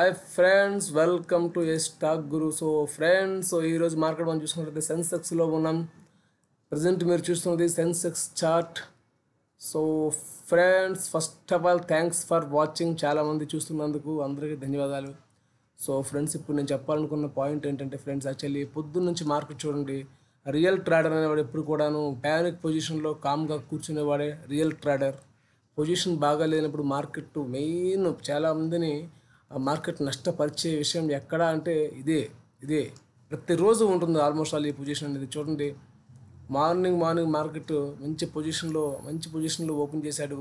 Hi friends, welcome to A stock Guru. Friends, ఈరోజు market మనం చూసుకున్నట్లయితే సెన్సెక్స్లో ఉన్నాం. ప్రజెంట్ మీరు చూస్తున్నది Sensex chart. So friends, first of all thanks for watching. చాలామంది చూస్తున్నందుకు అందరికీ ధన్యవాదాలు. సో ఫ్రెండ్స్, ఇప్పుడు నేను చెప్పాలనుకున్న పాయింట్ ఏంటంటే ఫ్రెండ్స్, యాక్చువల్లీ పొద్దున్న నుంచి మార్కెట్ చూడండి. రియల్ ట్రేడర్ అనేవాడు ఎప్పుడు కూడాను ప్యానిక్ పొజిషన్లో కామ్గా కూర్చునేవాడే రియల్ ట్రేడర్. పొజిషన్ బాగా లేనప్పుడు మార్కెట్ మెయిన్ చాలామందిని మార్కెట్ నష్టపరిచే విషయం ఎక్కడ అంటే ఇదే ప్రతిరోజు ఉంటుంది ఆల్మోస్ట్ ఆల్ ఈ పొజిషన్ అనేది. చూడండి, మార్నింగ్ మార్కెట్ మంచి పొజిషన్లో ఓపెన్ చేశాడు.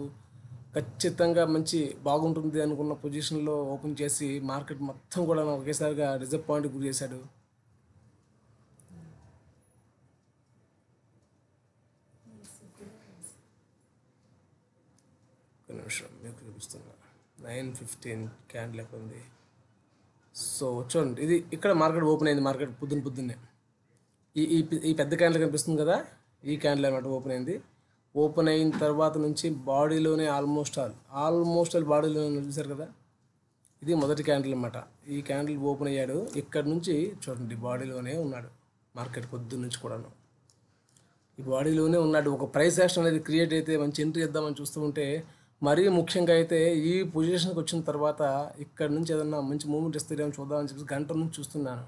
ఖచ్చితంగా మంచి బాగుంటుంది అనుకున్న పొజిషన్లో ఓపెన్ చేసి మార్కెట్ మొత్తం కూడా ఒకేసారిగా డిసప్పాయింట్ గురి చేశాడు. ఒక నిమిషం మీకు చూపిస్తున్నా. 9:15 క్యాండిల్ ఎక్కడ ఉంది. సో చూడండి, ఇది ఇక్కడ మార్కెట్ ఓపెన్ అయింది. మార్కెట్ పొద్దున్నే ఈ పెద్ద క్యాండిల్ కనిపిస్తుంది కదా, ఈ క్యాండిల్ అనమాట ఓపెన్ అయింది. ఓపెన్ అయిన తర్వాత నుంచి బాడీలోనే ఆల్మోస్ట్ ఆల్ బాడీలోనే చూసారు కదా, ఇది మొదటి క్యాండిల్ అనమాట. ఈ క్యాండిల్ ఓపెన్ అయ్యాడు. ఇక్కడ నుంచి చూడండి బాడీలోనే ఉన్నాడు మార్కెట్ పొద్దున్న నుంచి కూడాను. ఈ బాడీలోనే ఉన్నాడు. ఒక ప్రైస్ యాక్షన్ అనేది క్రియేట్ అయితే మంచి ఎంట్రీ ఇద్దామని చూస్తూ ఉంటే, మరీ ముఖ్యంగా అయితే ఈ పొజిషన్కి వచ్చిన తర్వాత ఇక్కడ నుంచి ఏదన్నా మంచి మూమెంట్ ఇస్తారేమో చూద్దామని చెప్పేసి గంట నుంచి చూస్తున్నాను.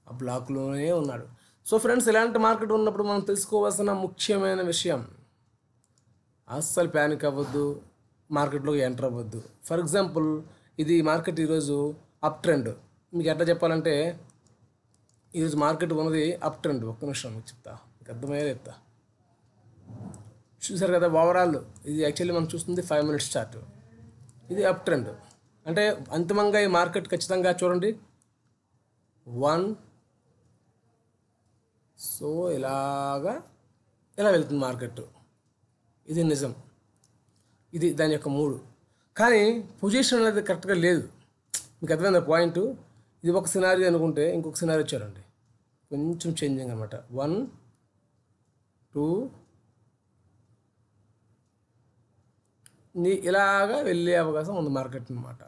ఆ బ్లాక్లోనే ఉన్నాడు. సో ఫ్రెండ్స్, ఇలాంటి మార్కెట్ ఉన్నప్పుడు మనం తెలుసుకోవాల్సిన ముఖ్యమైన విషయం, అస్సలు ప్యానిక్ అవ్వద్దు, మార్కెట్లోకి ఎంటర్ అవ్వద్దు. ఫర్ ఎగ్జాంపుల్, ఇది మార్కెట్ ఈరోజు అప్ ట్రెండ్. మీకు ఎట్లా చెప్పాలంటే, ఈరోజు మార్కెట్ ఉన్నది అప్ ట్రెండ్. ఒక్క నిమిషం మీకు చెప్తా, మీకు అర్థమయ్యే చెప్తా. చూసారు కదా, ఓవరాల్ ఇది యాక్చువల్లీ మనం చూస్తుంది 5 minutes చార్ట్. ఇది అప్ ట్రెండ్ అంటే అంతిమంగా ఈ మార్కెట్ ఖచ్చితంగా చూడండి 1. సో ఇలా వెళ్తుంది మార్కెట్. ఇది నిజం, ఇది దాని యొక్క మూడు. కానీ పొజిషన్ అనేది కరెక్ట్గా లేదు. మీకు అర్థమైంది పాయింట్. ఇది ఒక సినారీ అనుకుంటే ఇంకొక సినారీ వచ్చారండి, కొంచెం చేంజింగ్ అనమాట. 1, 2 ఇలాగా వెళ్ళే అవకాశం ఉంది మార్కెట్ అనమాట.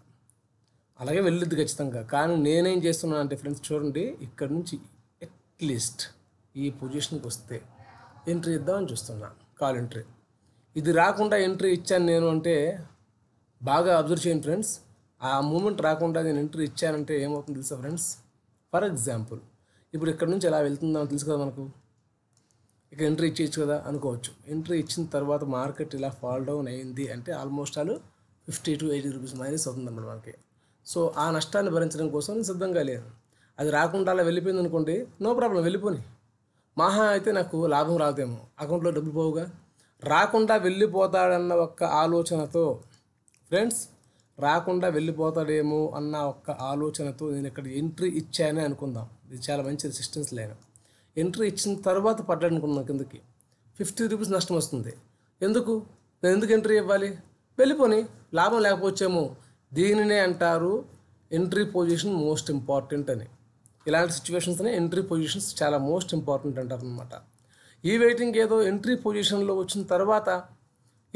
అలాగే వెళ్ళొద్దు ఖచ్చితంగా. కానీ నేనేం చేస్తున్నాను అంటే ఫ్రెండ్స్, చూడండి, ఇక్కడ నుంచి అట్లీస్ట్ ఈ పొజిషన్కి వస్తే ఎంట్రీ ఇద్దామని చూస్తున్నాను, కాల్ ఎంట్రీ. ఇది రాకుండా ఎంట్రీ ఇచ్చాను నేను అంటే బాగా అబ్జర్వ్ చేయండి ఫ్రెండ్స్. ఆ మూమెంట్ రాకుండా నేను ఎంట్రీ ఇచ్చానంటే ఏమవుతుంది తెలుసా ఫ్రెండ్స్? ఫర్ ఎగ్జాంపుల్, ఇప్పుడు ఇక్కడ నుంచి ఎలా వెళ్తుందని తెలుసు కదా మనకు. ఇక్కడ ఎంట్రీ ఇచ్చేయచ్చు కదా అనుకోవచ్చు. ఎంట్రీ ఇచ్చిన తర్వాత మార్కెట్ ఇలా ఫాల్ డౌన్ అయింది అంటే almost all 50 to 80 rupees minus అవుతుందన్నమాట మనకి. సో ఆ నష్టాన్ని భరించడం కోసం నేను సిద్ధంగా లేను. అది రాకుండా అలా వెళ్ళిపోయింది అనుకోండి, నో ప్రాబ్లం, వెళ్ళిపోని. మహా అయితే నాకు లాభం రాదేమో, అకౌంట్లో డబ్బులు పోవుగా. రాకుండా వెళ్ళిపోతాడన్న ఒక్క ఆలోచనతో ఫ్రెండ్స్, రాకుండా వెళ్ళిపోతాడేమో అన్న ఒక్క ఆలోచనతో నేను ఇక్కడ ఎంట్రీ ఇచ్చానే అనుకుందాం. ఇది చాలా మంచి రెసిస్టెన్స్ లైన్. ఎంట్రీ ఇచ్చిన తర్వాత పడ్డానుకున్నాను కిందకి, 50 రూపీస్ నష్టం వస్తుంది. నేను ఎందుకు ఎంట్రీ ఇవ్వాలి? వెళ్ళిపోని, లాభం లేకపోవచ్చేమో. దీనినే అంటారు ఎంట్రీ పొజిషన్ మోస్ట్ ఇంపార్టెంట్ అని. ఇలాంటి సిచ్యువేషన్స్నే ఎంట్రీ పొజిషన్స్ చాలా మోస్ట్ ఇంపార్టెంట్ అంటారు అనమాట. ఈ వెయిటింగ్ ఏదో ఎంట్రీ పొజిషన్లో వచ్చిన తర్వాత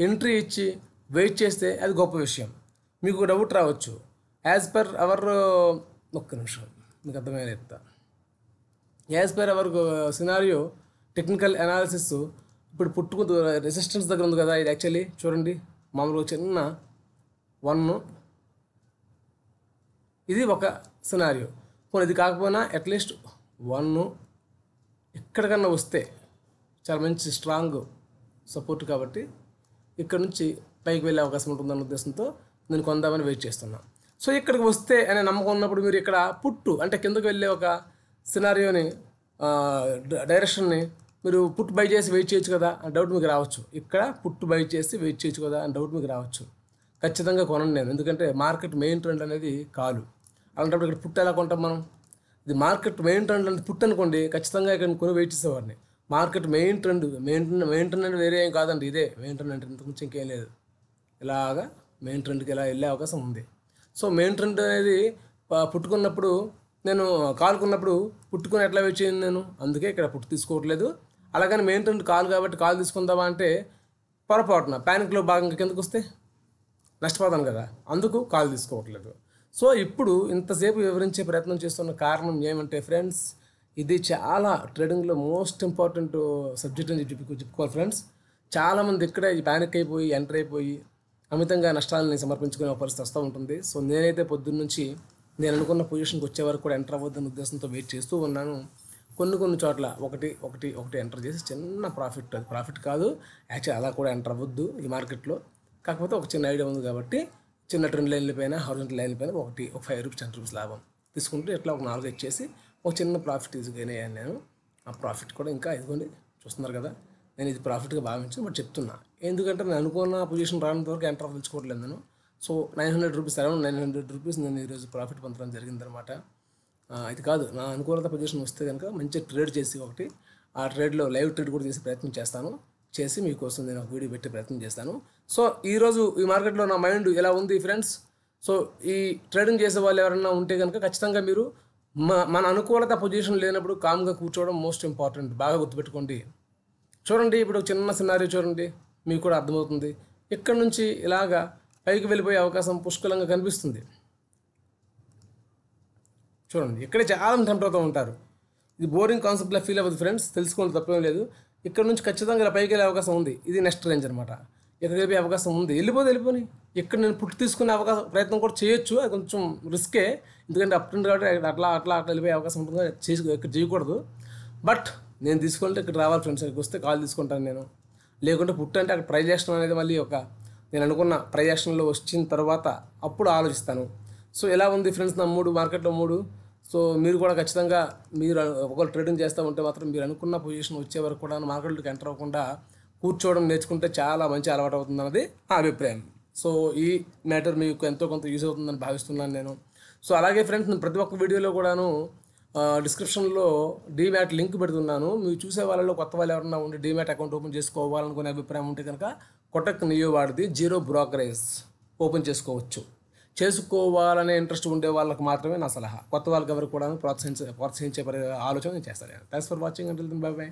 ఎంట్రీ ఇచ్చి వెయిట్ చేస్తే అది గొప్ప విషయం. మీకు డౌట్ రావచ్చు, యాజ్ పర్ అవర్, ఒక్క నిమిషం మీకు అర్థమయ్యేలా చెప్తా. As per our scenario technical analysis, ఇప్పుడు రెసిస్టెన్స్ దగ్గర ఉంది కదా, ఇది యాక్చువల్లీ చూడండి మామూలుగా చిన్న 1, ఇది ఒక సినారియో. ఇది కాకపోయినా అట్లీస్ట్ 1 ఎక్కడికన్నా వస్తే చాలా మంచి స్ట్రాంగ్ సపోర్ట్. కాబట్టి ఇక్కడ నుంచి పైకి వెళ్ళే అవకాశం ఉంటుందన్న ఉద్దేశంతో నేను కొందామని వెయిట్ చేస్తున్నాను. సో ఇక్కడికి వస్తే అనే నమ్మకం ఉన్నప్పుడు మీరు ఇక్కడ పుట్టు అంటే కిందకు వెళ్ళే ఒక సినారియోని, డైరెక్షన్ని మీరు పుట్ బై చేసి వెయిట్ చేయొచ్చు కదా అని డౌట్ మీకు రావచ్చు. ఇక్కడ పుట్టు బై చేసి వెయిట్ చేయొచ్చు కదా అని డౌట్ మీకు రావచ్చు. ఖచ్చితంగా కొనండి నేను, ఎందుకంటే మార్కెట్ మెయిన్ ట్రెండ్ అనేది కాలు. అలాంటప్పుడు ఇక్కడ పుట్టు ఎలా కొంటాం మనం? ఇది మార్కెట్ మెయిన్ ట్రెండ్ అనేది పుట్టు అనుకోండి, ఖచ్చితంగా ఇక్కడ కొని వెయిట్ చేసేవాడిని. మార్కెట్ మెయిన్ ట్రెండ్ అంటే వేరే ఏం కాదండి, ఇదే మెయిన్ ట్రెండ్ అంటే, ఇంతకు మించి ఇంకేం లేదు. ఇలాగా మెయిన్ ట్రెండ్కి ఇలా వెళ్ళే అవకాశం ఉంది. సో మెయిన్ ట్రెండ్ అనేది పుట్టుకున్నప్పుడు, నేను కాలుకున్నప్పుడు పుట్టుకొని ఎట్లా వెయిట్ చేయండి నేను, అందుకే ఇక్కడ పుట్టు తీసుకోవట్లేదు. అలాగని మెయిన్ ట్రెండ్ కాలు కాబట్టి కాలు తీసుకుందామా అంటే పొరపాటున ప్యానిక్లో భాగంగా కిందకు వస్తే నష్టపోతాను కదా, అందుకు కాల్ తీసుకోవట్లేదు. సో ఇప్పుడు ఇంతసేపు వివరించే ప్రయత్నం చేస్తున్న కారణం ఏమంటే ఫ్రెండ్స్, ఇది చాలా ట్రేడింగ్లో మోస్ట్ ఇంపార్టెంట్ సబ్జెక్ట్ అని చెప్పుకోవాలి ఫ్రెండ్స్. చాలామంది ఇక్కడే ప్యానిక్ అయిపోయి ఎంటర్ అయిపోయి అమితంగా నష్టాలని సమర్పించుకునే పరిస్థితి వస్తూ ఉంటుంది. సో నేనైతే పొద్దున్న నుంచి నేను అనుకున్న పొజిషన్కి వచ్చే వరకు కూడా ఎంటర్ అవ్వద్దన్న ఉద్దేశంతో వెయిట్ చేస్తూ ఉన్నాను. కొన్ని చోట్ల ఒకటి ఎంటర్ చేసి చిన్న ప్రాఫిట్, అది ప్రాఫిట్ కాదు యాక్చువల్లీ, అలా కూడా ఎంటర్ అవ్వద్దు ఈ మార్కెట్లో. కాకపోతే ఒక చిన్న ఐడియా ఉంది కాబట్టి చిన్న ట్రెండ్ లైన్ల పైన, హారిజాంటల్ లైన్ల పైన ఒక 5 రూపీస్ 10 రూపీస్ లాభం తీసుకుంటే ఇట్లా ఒక 4 ఇచ్చేసి ఒక చిన్న ప్రాఫిట్ తీసుకున్నాను నేను. ఆ ప్రాఫిట్ కూడా ఇంకా ఇదిగోండి చూస్తున్నారు కదా, నేను ఇది ప్రాఫిట్గా భావించి బట్ చెప్తున్నా. ఎందుకంటే నేను అనుకున్న పొజిషన్ రానంత వరకు ఎంటర్ అవ్వచ్చుకోవట్లేదు నేను. సో 900 రూపీస్, అరౌండ్ 900 రూపీస్ నేను ఈరోజు ప్రాఫిట్ పొందడం జరిగిందనమాట. ఇది కాదు, నా అనుకూలత పొజిషన్ వస్తే కనుక మంచి ట్రేడ్ చేసి ఒకటి ఆ ట్రేడ్లో లైవ్ ట్రేడ్ కూడా చేసే ప్రయత్నం చేస్తాను. చేసి మీకోసం నేను ఒక వీడియో పెట్టే ప్రయత్నం చేస్తాను. సో ఈరోజు ఈ మార్కెట్లో నా మైండ్ ఎలా ఉంది ఫ్రెండ్స్. సో ఈ ట్రేడింగ్ చేసే వాళ్ళు ఎవరైనా ఉంటే కనుక ఖచ్చితంగా మీరు మన అనుకూలత పొజిషన్ లేనప్పుడు కామ్గా కూర్చోవడం మోస్ట్ ఇంపార్టెంట్. బాగా గుర్తుపెట్టుకోండి. చూడండి, ఇప్పుడు చిన్న సినారియో చూడండి, మీకు కూడా అర్థమవుతుంది. ఇక్కడ నుంచి ఇలాగా పైకి వెళ్ళిపోయే అవకాశం పుష్కలంగా కనిపిస్తుంది. చూడండి, ఇక్కడే చాలా టెంప్ట్ అవుతూ ఉంటారు. ఇది బోరింగ్ కాన్సెప్ట్లా ఫీల్ అవ్వదు ఫ్రెండ్స్, తెలుసుకోండి, తప్పేం లేదు. ఇక్కడ నుంచి ఖచ్చితంగా ఇలా పైకి వెళ్ళే అవకాశం ఉంది. ఇది నెక్స్ట్ రేంజ్ అనమాట. ఇక్కడ వెళ్ళిపోయే అవకాశం ఉంది. వెళ్ళిపోని ఇక్కడ నేను పుట్టి తీసుకునే ప్రయత్నం కూడా చేయొచ్చు. అది కొంచెం రిస్కే, ఎందుకంటే అప్ ట్రెండ్ కాబట్టి అట్లా వెళ్ళిపోయే అవకాశం ఉంటుంది. ఇక్కడ చేయకూడదు. బట్ నేను తీసుకుంటే ఇక్కడ రావాలి ఫ్రెండ్స్. ఇక్కడికి వస్తే కాల్ తీసుకుంటాను నేను. లేకుంటే పుట్టు అంటే అక్కడ ప్రైజ్ యాక్షన్ అనేది మళ్ళీ నేను అనుకున్న ప్రైజ్ యాక్షన్లో వచ్చిన తర్వాత అప్పుడు ఆలోచిస్తాను. సో ఎలా ఉంది ఫ్రెండ్స్ నా మార్కెట్లో 3. సో మీరు కూడా ఖచ్చితంగా మీరు ఒకవేళ ట్రేడింగ్ చేస్తూ ఉంటే మాత్రం మీరు అనుకున్న పొజిషన్ వచ్చే వరకు కూడా మార్కెట్లోకి ఎంటర్ అవ్వకుండా కూర్చోవడం నేర్చుకుంటే చాలా మంచి అలవాటు అవుతుంది అన్నది నా అభిప్రాయం. సో ఈ మ్యాటర్ మీకు ఎంతో కొంత యూజ్ అవుతుందని భావిస్తున్నాను నేను. సో అలాగే ఫ్రెండ్స్, నేను ప్రతి ఒక్క వీడియోలో కూడాను డిస్క్రిప్షన్లో డీమ్యాట్ లింక్ పెడుతున్నాను. మీరు చూసే వాళ్ళలో కొత్త వాళ్ళు ఎవరన్నా ఉండి డీమ్యాట్ అకౌంట్ ఓపెన్ చేసుకోవాలనుకునే అభిప్రాయం ఉంటే కనుక కొటక్ నియో వాడిది 0 బ్రోకరేజ్ ఓపెన్ చేసుకోవాలనే ఇంట్రెస్ట్ ఉండే వాళ్ళకి మాత్రమే నా సలహా. కొత్త వాళ్ళకి ఎవరు కూడా ప్రోత్సహించే ఆలోచన నేను చేస్తాను. Thanks for watching. Until then bye by.